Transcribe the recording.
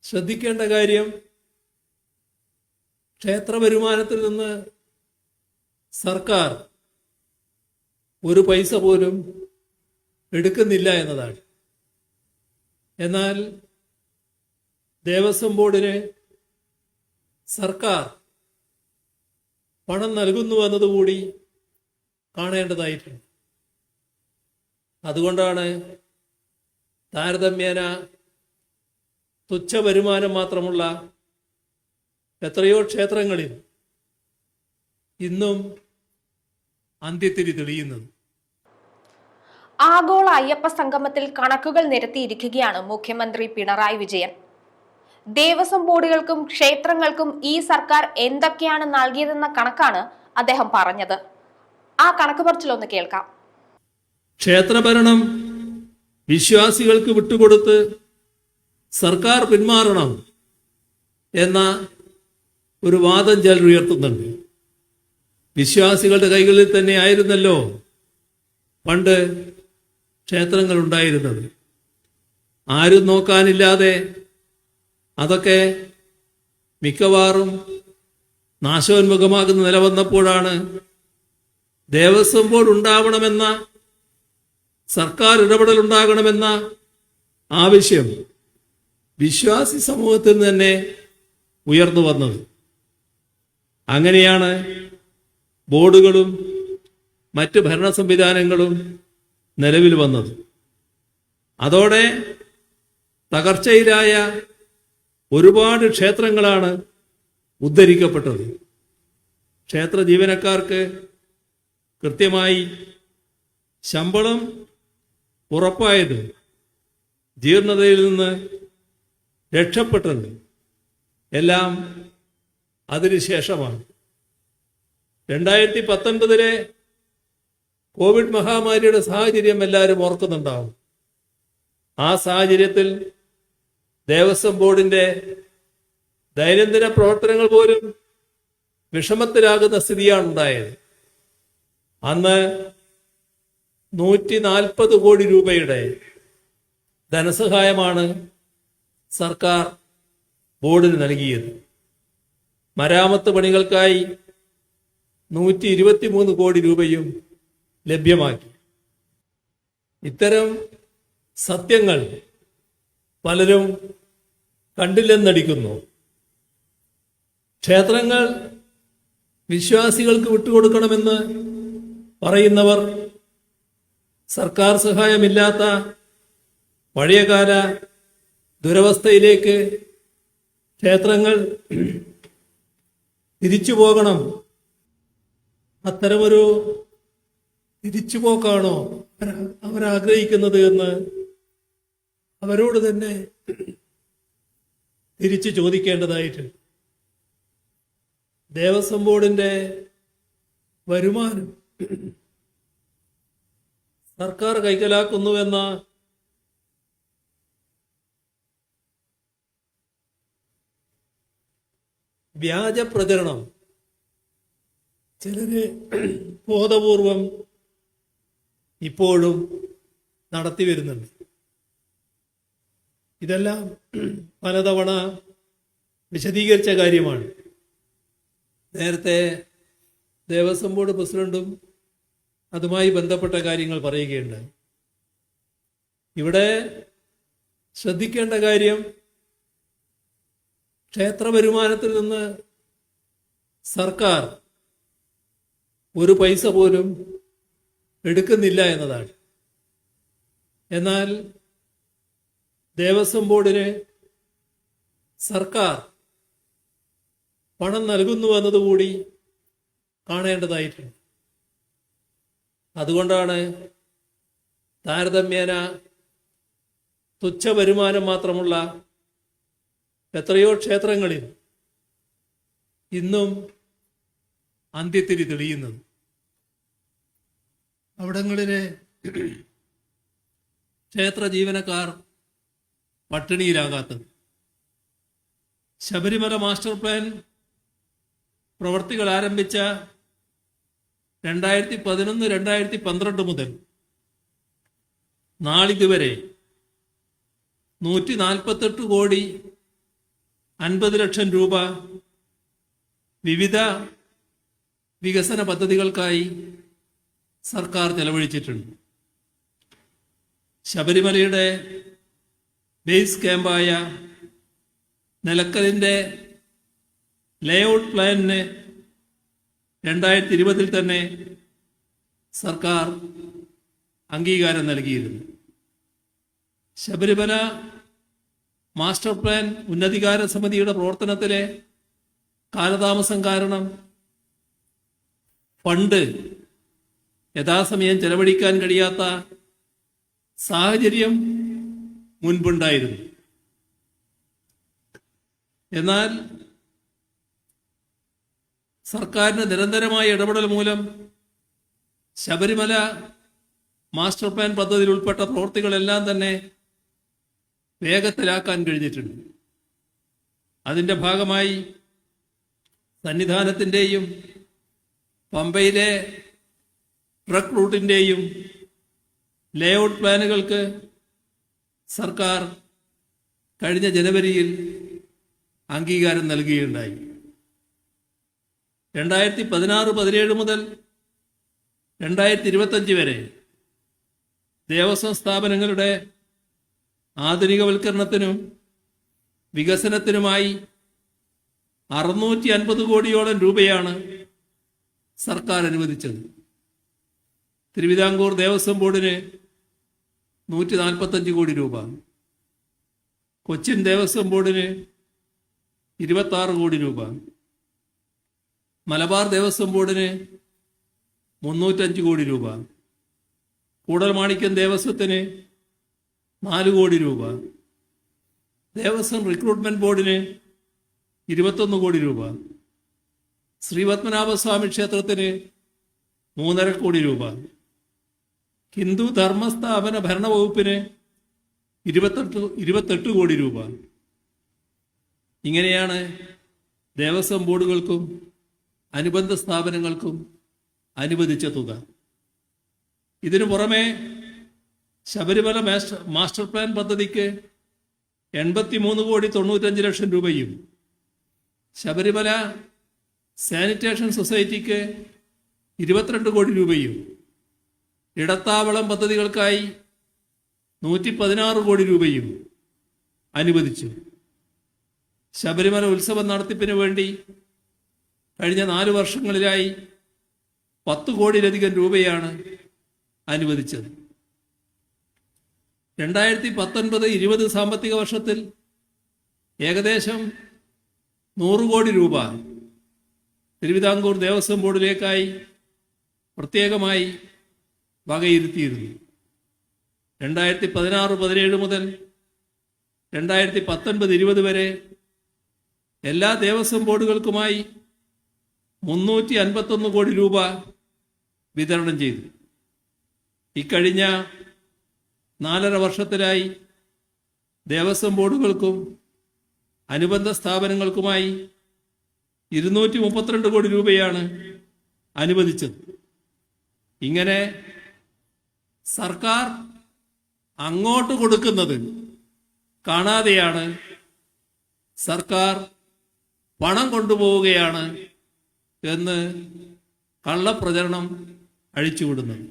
ശ്രദ്ധിക്കേണ്ട കാര്യം, ക്ഷേത്ര വരുമാനത്തിൽ നിന്ന് സർക്കാർ ഒരു പൈസ പോലും എടുക്കുന്നില്ല എന്നതാണ്. എന്നാൽ ദേവസ്വം ബോർഡിന് സർക്കാർ പണം നൽകുന്നു എന്നതുകൂടി കാണേണ്ടതായിട്ടുണ്ട്. അതുകൊണ്ടാണ് താരതമ്യേന തുച്ഛ വരുമാനം മാത്രമുള്ള എത്രയോ ക്ഷേത്രങ്ങളിൽ ഇന്നും അന്ത്യത്തിരി തെളിയുന്നത്. ആഗോള അയ്യപ്പ സംഗമത്തിൽ കണക്കുകൾ നിരത്തിയിരിക്കുകയാണ് മുഖ്യമന്ത്രി പിണറായി വിജയൻ. ദേവസ്വം ബോർഡുകൾക്കും ക്ഷേത്രങ്ങൾക്കും ഈ സർക്കാർ എന്തൊക്കെയാണ് നൽകിയതെന്ന കണക്കാണ് അദ്ദേഹം പറഞ്ഞത്. ആ കണക്ക് പറച്ചിലൊന്ന് കേൾക്കാം. ക്ഷേത്രഭരണം വിശ്വാസികൾക്ക് വിട്ടുകൊടുത്ത് സർക്കാർ പിന്മാറണം എന്ന ഒരു വാദം ചിലർ ഉയർത്തുന്നുണ്ട്. വിശ്വാസികളുടെ കൈകളിൽ തന്നെ ആയിരുന്നല്ലോ പണ്ട് ക്ഷേത്രങ്ങൾ ഉണ്ടായിരുന്നത്. ആരും നോക്കാനില്ലാതെ അതൊക്കെ മിക്കവാറും നാശോന്മുഖമാകുന്ന നില വന്നപ്പോഴാണ് ദേവസ്വം ബോർഡ് ഉണ്ടാവണമെന്ന, സർക്കാർ ഇടപെടൽ ഉണ്ടാകണമെന്ന ആവശ്യം വിശ്വാസി സമൂഹത്തിൽ നിന്ന് തന്നെ ഉയർന്നു വന്നത്. അങ്ങനെയാണ് ബോർഡുകളും മറ്റ് ഭരണ സംവിധാനങ്ങളും നിലവിൽ വന്നത്. അതോടെ തകർച്ചയിലായ ഒരുപാട് ക്ഷേത്രങ്ങളാണ് ഉദ്ധരിക്കപ്പെട്ടത്. ക്ഷേത്ര ജീവനക്കാർക്ക് കൃത്യമായി ശമ്പളം ഉറപ്പായത് ജീർണതയിൽ നിന്ന് രക്ഷപ്പെട്ടത് എല്ലാം അതിനുശേഷമാണ്. 2019 കോവിഡ് മഹാമാരിയുടെ സാഹചര്യം എല്ലാവരും ഓർക്കുന്നുണ്ടാവും. ആ സാഹചര്യത്തിൽ ദേവസ്വം ബോർഡിന്റെ ദൈനംദിന പ്രവർത്തനങ്ങൾ പോലും വിഷമത്തിലാകുന്ന സ്ഥിതിയാണ് ഉണ്ടായത്. അന്ന് 140 കോടി രൂപയുടെ ധനസഹായമാണ് സർക്കാർ ബോർഡിന് നൽകിയത്. മരാമത്ത് പണികൾക്കായി 123 കോടി രൂപയും ലഭ്യമാക്കി. ഇത്തരം സത്യങ്ങൾ പലരും കണ്ടില്ലെന്നടിക്കുന്നു. ക്ഷേത്രങ്ങൾ വിശ്വാസികൾക്ക് വിട്ടുകൊടുക്കണമെന്ന് പറയുന്നവർ സർക്കാർ സഹായമില്ലാത്ത പഴയകാല ദുരവസ്ഥയിലേക്ക് ക്ഷേത്രങ്ങൾ തിരിച്ചു പോകണം, അത്തരമൊരു തിരിച്ചുപോക്കാണോ അവരാഗ്രഹിക്കുന്നത് എന്ന് അവരോട് തന്നെ തിരിച്ചു ചോദിക്കേണ്ടതായിട്ടുണ്ട്. ദേവസ്വം ബോർഡിന്റെ വരുമാനം സർക്കാർ കൈക്കലാക്കുന്നുവെന്ന വ്യാജ പ്രചരണം ചിലര് ബോധപൂർവം ഇപ്പോഴും നടത്തി വരുന്നുണ്ട്. ഇതെല്ലാം പലതവണ വിശദീകരിച്ച കാര്യമാണ്. നേരത്തെ ദേവസ്വം ബോർഡ് പ്രസിഡന്റും അതുമായി ബന്ധപ്പെട്ട കാര്യങ്ങൾ പറയുകയുണ്ടായി. ഇവിടെ ശ്രദ്ധിക്കേണ്ട കാര്യം, ക്ഷേത്ര വരുമാനത്തിൽ നിന്ന് സർക്കാർ ഒരു പൈസ പോലും എടുക്കുന്നില്ല എന്നതാണ്. എന്നാൽ ദേവസ്വം ബോർഡിന് സർക്കാർ പണം നൽകുന്നു എന്നതുകൂടി കാണേണ്ടതായിട്ടുണ്ട്. അതുകൊണ്ടാണ് താരതമ്യേന തുച്ഛ വരുമാനം മാത്രമുള്ള എത്രയോ ക്ഷേത്രങ്ങളിൽ ഇന്നും അന്ത്യത്തിരി തെളിയുന്നത്. അവിടങ്ങളിലെ ക്ഷേത്ര ജീവനക്കാർ പട്ടിണിയിലാകാത്തത്, ശബരിമല മാസ്റ്റർ പ്ലാൻ പ്രവർത്തികൾ ആരംഭിച്ച 2011-2012 മുതൽ നാളിതുവരെ 148 കോടി 50 ലക്ഷം രൂപ വിവിധ വികസന പദ്ധതികൾക്കായി സർക്കാർ ചെലവഴിച്ചിട്ടുണ്ട്. ശബരിമലയുടെ ബേസ് ക്യാമ്പായ നിലക്കലിൻ്റെ ലേഔട്ട് പ്ലാനിന് 2020 തന്നെ സർക്കാർ അംഗീകാരം നൽകിയിരുന്നു. ശബരിമല മാസ്റ്റർ പ്ലാൻ ഉന്നതികാര സമിതിയുടെ പ്രവർത്തനത്തിലെ കാലതാമസം കാരണം ഫണ്ട് യഥാസമയം ചെലവഴിക്കാൻ കഴിയാത്ത സാഹചര്യം മുൻപുണ്ടായിരുന്നു. എന്നാൽ സർക്കാരിൻ്റെ നിരന്തരമായ ഇടപെടൽ മൂലം ശബരിമല മാസ്റ്റർ പ്ലാൻ പദ്ധതിയിൽ ഉൾപ്പെട്ട പ്രവൃത്തികളെല്ലാം തന്നെ വേഗത്തിലാക്കാൻ കഴിഞ്ഞിട്ടുണ്ട്. അതിൻ്റെ ഭാഗമായി സന്നിധാനത്തിൻ്റെയും പമ്പയിലെ ട്രക്ക് റൂട്ടിൻ്റെയും ലേഔട്ട് പ്ലാനുകൾക്ക് സർക്കാർ കഴിഞ്ഞ ജനുവരിയിൽ അംഗീകാരം നൽകുകയുണ്ടായി. 2016-17 മുതൽ 2025 വരെ ദേവസ്വം സ്ഥാപനങ്ങളുടെ ആധുനികവൽക്കരണത്തിനും വികസനത്തിനുമായി 650 കോടിയോളം രൂപയാണ് സർക്കാർ അനുവദിച്ചത്. തിരുവിതാംകൂർ ദേവസ്വം ബോർഡിന് 145 കോടി രൂപ, കൊച്ചിൻ ദേവസ്വം ബോർഡിന് 26 കോടി രൂപ, മലബാർ ദേവസ്വം ബോർഡിന് 305 കോടി രൂപ, കൂടൽമാണിക്യം ദേവസ്വത്തിന് 4 കോടി രൂപ, ദേവസ്വം റിക്രൂട്ട്മെന്റ് ബോർഡിന് 21 കോടി രൂപ, ശ്രീപത്മനാഭസ്വാമി ക്ഷേത്രത്തിന് 3.5 കോടി രൂപ, ഹിന്ദു ധർമ്മസ്ഥാപന ഭരണവകുപ്പിന് 28 കോടി രൂപ. ഇങ്ങനെയാണ് ദേവസ്വം ബോർഡുകൾക്കും അനുബന്ധ സ്ഥാപനങ്ങൾക്കും അനുവദിച്ച തുക. ഇതിനു പുറമെ ശബരിമല മാസ്റ്റർ പ്ലാൻ പദ്ധതിക്ക് 83,95,00,000 രൂപയും ശബരിമല സാനിറ്റേഷൻ സൊസൈറ്റിക്ക് 22 കോടി രൂപയും ഇടത്താവളം പദ്ധതികൾക്കായി 116 കോടി രൂപയും അനുവദിച്ചു. ശബരിമല ഉത്സവ നടത്തിപ്പിന് വേണ്ടി കഴിഞ്ഞ 4 വർഷങ്ങളിലായി 10 കോടിയിലധികം രൂപയാണ് അനുവദിച്ചത്. 2019-20 സാമ്പത്തിക വർഷത്തിൽ ഏകദേശം 100 കോടി രൂപ തിരുവിതാംകൂർ ദേവസ്വം ബോർഡിലേക്കായി പ്രത്യേകമായി വകയിരുത്തിയിരുന്നു. 2016-17 മുതൽ 2019-20 വരെ എല്ലാ ദേവസ്വം ബോർഡുകൾക്കുമായി 351 കോടി രൂപ വിതരണം ചെയ്തു. ഇക്കഴിഞ്ഞ 4.5 വർഷത്തിലായി ദേവസ്വം ബോർഡുകൾക്കും അനുബന്ധ സ്ഥാപനങ്ങൾക്കുമായി 232 കോടി രൂപയാണ് അനുവദിച്ചത്. ഇങ്ങനെ സർക്കാർ അങ്ങോട്ട് കൊടുക്കുന്നത് കാണാതെയാണ് സർക്കാർ പണം കൊണ്ടുപോവുകയാണ് എന്ന് കള്ളപ്രചരണം അഴിച്ചുവിടുന്നത്.